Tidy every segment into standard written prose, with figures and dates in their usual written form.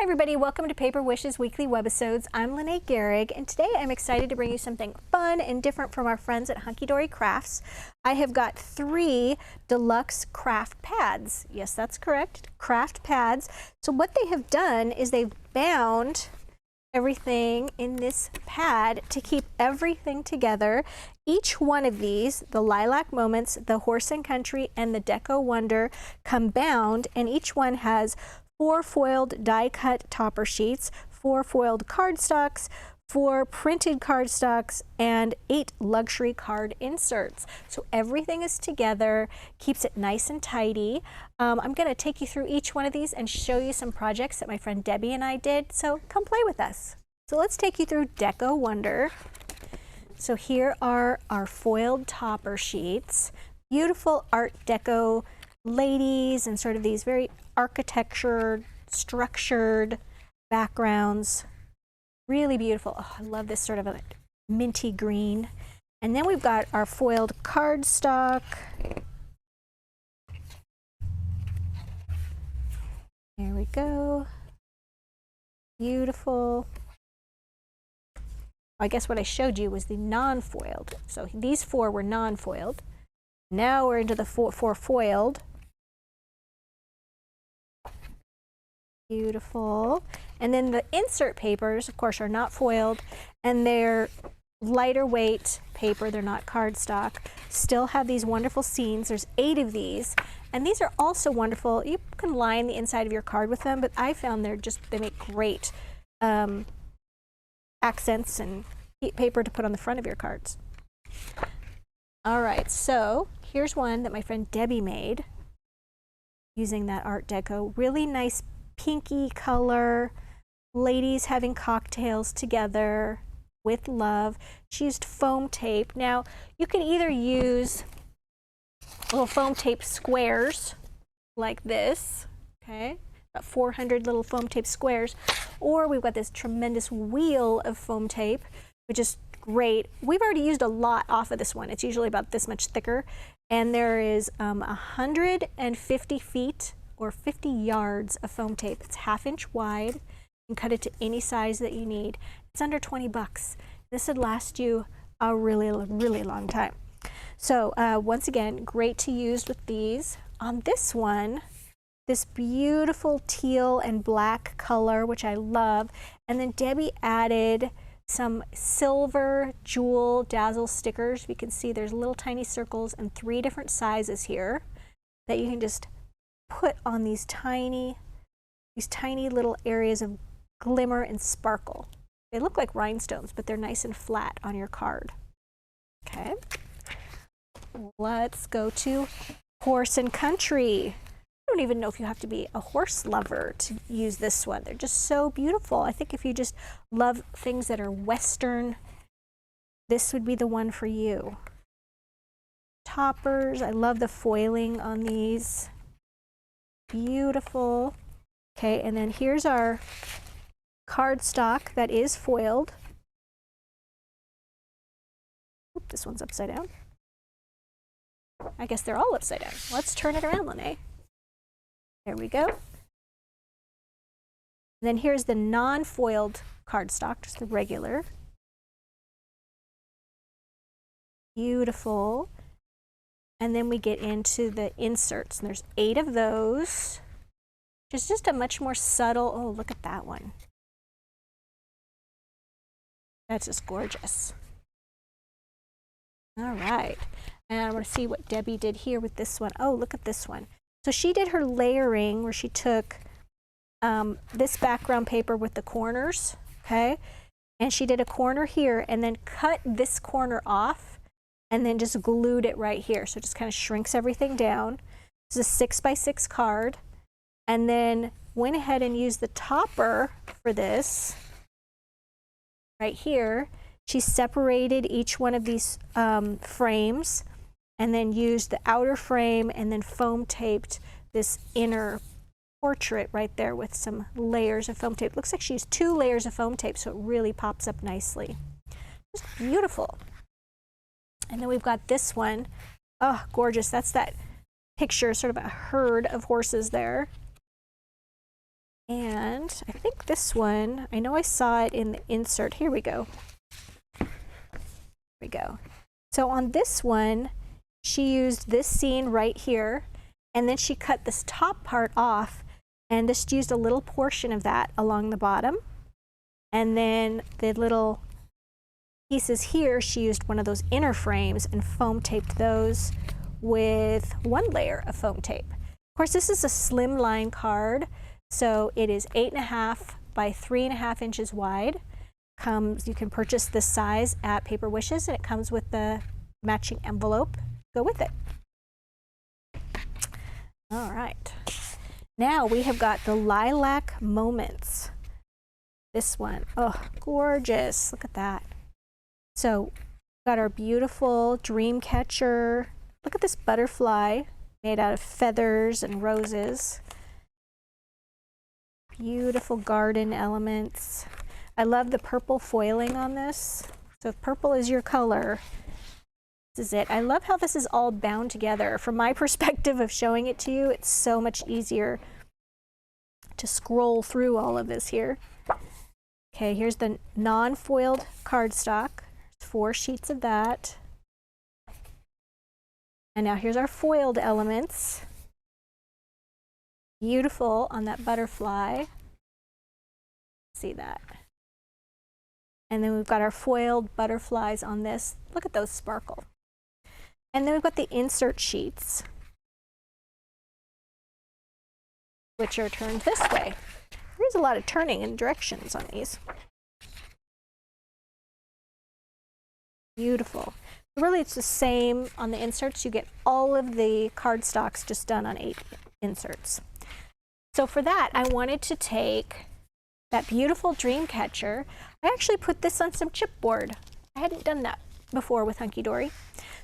everybody, welcome to Paper Wishes Weekly Webisodes. I'm Lene Gehrig, and today I'm excited to bring you something fun and different from our friends at Hunkydory Crafts. I have got 3 deluxe craft pads. Yes, that's correct, craft pads. So what they have done is they've bound everything in this pad to keep everything together. Each one of these, the Lilac Moments, the Horse and Country, and the Deco Wonder, come bound, and each one has 4 foiled die-cut topper sheets, 4 foiled cardstocks, 4 printed cardstocks, and 8 luxury card inserts. So everything is together, keeps it nice and tidy. I'm going to take you through each one of these and show you some projects that my friend Debbie and I did, so come play with us. So let's take you through Deco Wonder. So here are our foiled topper sheets. Beautiful Art Deco ladies and sort of these very architecture, structured backgrounds. Really beautiful. Oh, I love this sort of a minty green. And then we've got our foiled cardstock. There we go. Beautiful. I guess what I showed you was the non-foiled. So these 4 were non-foiled. Now we're into the 4 foiled. Beautiful. And then the insert papers, of course, are not foiled, and they're lighter weight paper. They're not cardstock. Still have these wonderful scenes. There's 8 of these, and these are also wonderful. You can line the inside of your card with them, but I found they make great accents and paper to put on the front of your cards. All right, so here's one that my friend Debbie made using that Art Deco. Really nice pinky color, ladies having cocktails together with love. She used foam tape. Now you can either use little foam tape squares like this, okay, about 400 little foam tape squares, or we've got this tremendous wheel of foam tape, which is great. We've already used a lot off of this one. It's usually about this much thicker, and there is 150 feet or 50 yards of foam tape. It's 1/2 inch wide. You can cut it to any size that you need. It's under 20 bucks. This would last you a really long time. So once again, great to use with these. On this one, this beautiful teal and black color, which I love, and then Debbie added some silver jewel dazzle stickers. You can see there's little tiny circles and 3 different sizes here that you can just put on these tiny little areas of glimmer and sparkle. They look like rhinestones, but they're nice and flat on your card. Okay, let's go to Horse and Country. I don't even know if you have to be a horse lover to use this one. They're just so beautiful. I think if you just love things that are Western, this would be the one for you. Toppers, I love the foiling on these. Beautiful. Okay, and then here's our cardstock that is foiled. Oop, this one's upside down. I guess they're all upside down. Let's turn it around, Lene. There we go. And then here's the non-foiled cardstock, just the regular. Beautiful. And then we get into the inserts, and there's 8 of those. It's just a much more subtle, oh, look at that one. That's just gorgeous. All right, and I want to see what Debbie did here with this one. Oh, look at this one. So she did her layering where she took this background paper with the corners, okay? And she did a corner here and then cut this corner off and then just glued it right here. So it just kind of shrinks everything down. This is a 6x6 card. And then went ahead and used the topper for this right here. She separated each one of these frames and then used the outer frame and then foam taped this inner portrait right there with some layers of foam tape. Looks like she used 2 layers of foam tape, so it really pops up nicely. Just beautiful. And then we've got this one. Oh, gorgeous. That's that picture, sort of a herd of horses there. And I think this one, I know I saw it in the insert. Here we go. Here we go. So on this one, she used this scene right here, and then she cut this top part off and just used a little portion of that along the bottom. And then the little pieces here, she used one of those inner frames and foam taped those with one layer of foam tape. Of course, this is a slimline card, so it is 8.5 by 3.5 inches wide. You can purchase this size at Paper Wishes, and it comes with the matching envelope. Go with it. All right. Now we have got the Lilac Moments. This one, oh, gorgeous. Look at that. So we've got our beautiful dream catcher. Look at this butterfly made out of feathers and roses. Beautiful garden elements. I love the purple foiling on this. So if purple is your color, this is it. I love how this is all bound together. From my perspective of showing it to you, it's so much easier to scroll through all of this here. Okay, here's the non-foiled cardstock. 4 sheets of that. And now here's our foiled elements. Beautiful on that butterfly. See that? And then we've got our foiled butterflies on this. Look at those sparkle. And then we've got the insert sheets, which are turned this way. There's a lot of turning in directions on these. Beautiful. Really, it's the same on the inserts. You get all of the cardstocks just done on 8 inserts. So for that, I wanted to take that beautiful dream catcher. I actually put this on some chipboard. I hadn't done that before with Hunkydory.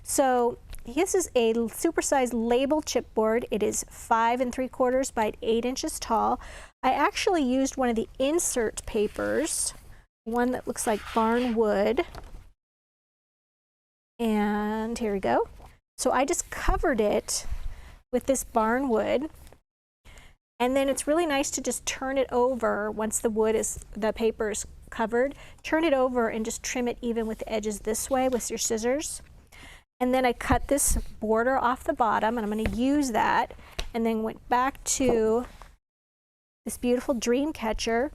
So this is a supersized label chipboard. It is 5 3/4 by 8 inches tall. I actually used one of the insert papers, one that looks like barn wood. And here we go. So I just covered it with this barn wood. And then it's really nice to just turn it over once the paper is covered. Turn it over and just trim it even with the edges this way with your scissors. And then I cut this border off the bottom, and I'm going to use that. And then went back to this beautiful dream catcher.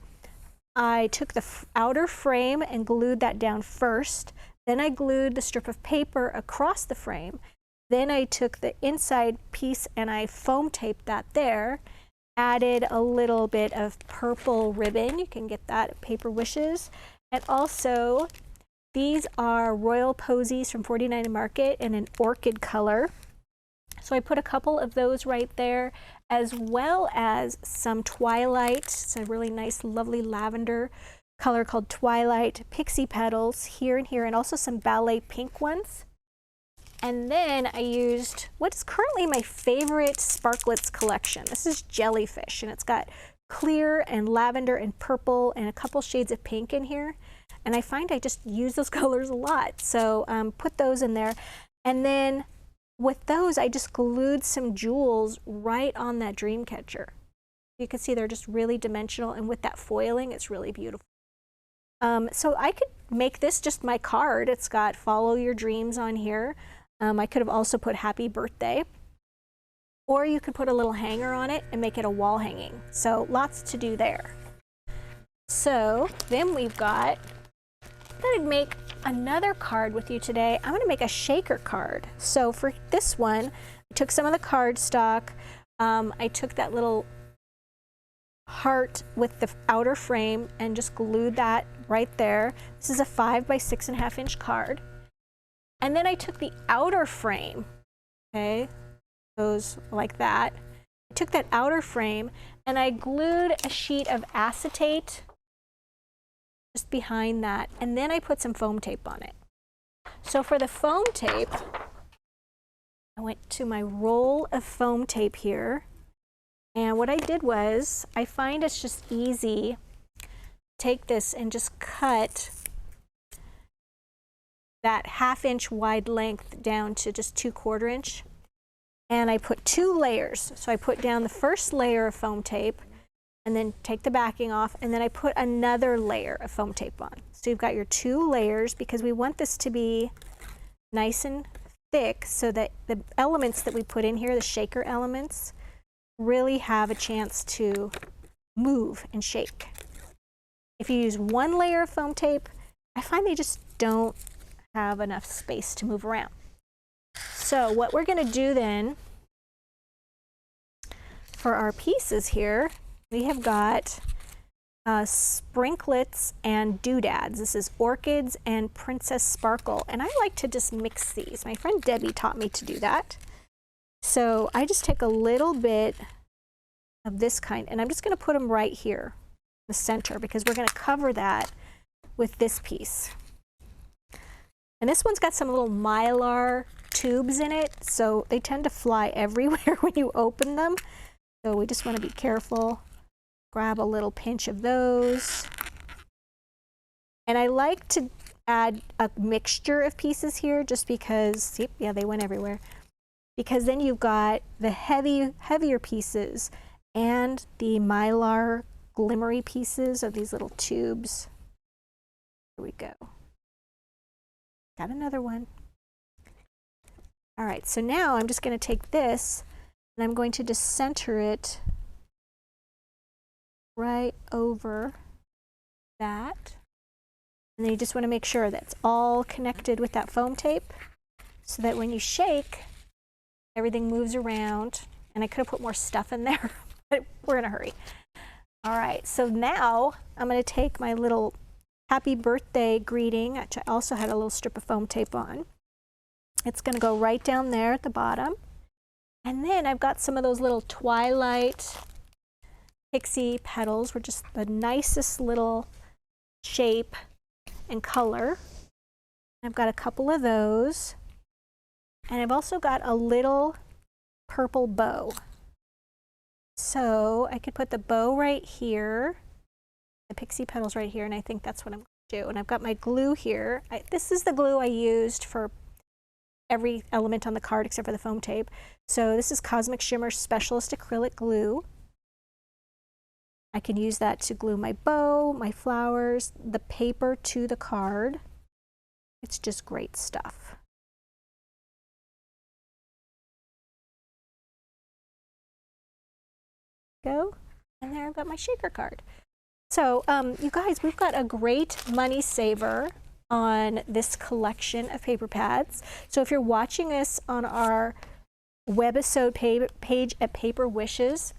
I took the outer frame and glued that down first. Then I glued the strip of paper across the frame. Then I took the inside piece and I foam taped that there. Added a little bit of purple ribbon. You can get that at Paper Wishes. And also, these are Royal Posies from 49 Market in an orchid color. So I put a couple of those right there, as well as some Twilight. It's a really nice, lovely lavender color called Twilight Pixie Petals here and here, and also some ballet pink ones. And then I used what is currently my favorite Sparklets collection. This is Jellyfish, and it's got clear and lavender and purple and a couple shades of pink in here. And I find I just use those colors a lot. So put those in there. And then with those, I just glued some jewels right on that dream catcher. You can see they're just really dimensional, and with that foiling, it's really beautiful. So I could make this just my card. It's got Follow Your Dreams on here. I could have also put Happy Birthday. Or you could put a little hanger on it and make it a wall hanging. So lots to do there. So then we've got, I thought I'd make another card with you today. I'm going to make a shaker card. So for this one, I took some of the cardstock. I took that little heart with the outer frame and just glued that right there. This is a 5 by 6.5 inch card. And then I took the outer frame, okay, goes like that. I took that outer frame and I glued a sheet of acetate just behind that, and then I put some foam tape on it. So for the foam tape, I went to my roll of foam tape here. And what I did was, I find it's just easy, take this and just cut that 1/2 inch wide length down to just 2/4 inch. And I put 2 layers. So I put down the first layer of foam tape, and then take the backing off, and then I put another layer of foam tape on. So you've got your 2 layers because we want this to be nice and thick so that the elements that we put in here, the shaker elements, really have a chance to move and shake. If you use 1 layer of foam tape, I find they just don't have enough space to move around. So what we're going to do then for our pieces here, we have got sprinklets and doodads. This is orchids and princess sparkle, and I like to just mix these. My friend Debbie taught me to do that. So I just take a little bit of this kind, and I'm just going to put them right here in the center because we're going to cover that with this piece. And this one's got some little mylar tubes in it, so they tend to fly everywhere when you open them. So we just want to be careful. Grab a little pinch of those. And I like to add a mixture of pieces here just because, yeah, they went everywhere. Because then you've got the heavier pieces and the mylar glimmery pieces of these little tubes. Here we go. Got another one. All right, so now I'm just going to take this and I'm going to just center it right over that. And then you just want to make sure that's all connected with that foam tape so that when you shake, everything moves around. And I could have put more stuff in there, but we're in a hurry. All right, so now I'm going to take my little happy birthday greeting, which I also had a little strip of foam tape on. It's going to go right down there at the bottom. And then I've got some of those little twilight pixie petals, which are just the nicest little shape and color. I've got a couple of those. And I've also got a little purple bow. So I could put the bow right here, the pixie petals right here, and I think that's what I'm going to do. And I've got my glue here. This is the glue I used for every element on the card except for the foam tape. So this is Cosmic Shimmer Specialist Acrylic Glue. I can use that to glue my bow, my flowers, the paper to the card. It's just great stuff. Go, and there I've got my shaker card. So you guys, we've got a great money saver on this collection of paper pads. So if you're watching us on our Webisode page at Paper Wishes,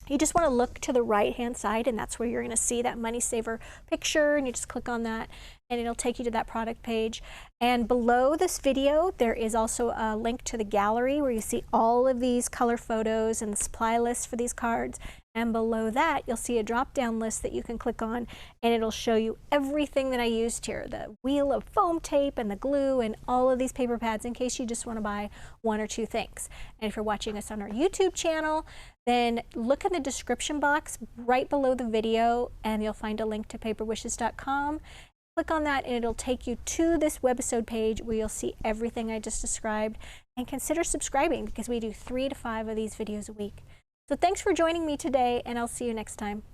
you just want to look to the right hand side, and that's where you're going to see that money saver picture, and you just click on that and it'll take you to that product page. And below this video there is also a link to the gallery where you see all of these color photos and the supply list for these cards. And below that you'll see a drop down list that you can click on, and it'll show you everything that I used here, the wheel of foam tape and the glue and all of these paper pads in case you just want to buy 1 or 2 things. And if you're watching us on our YouTube channel, then look in the description box right below the video and you'll find a link to paperwishes.com. Click on that and it'll take you to this webisode page where you'll see everything I just described. And consider subscribing because we do 3 to 5 of these videos a week. So thanks for joining me today, and I'll see you next time.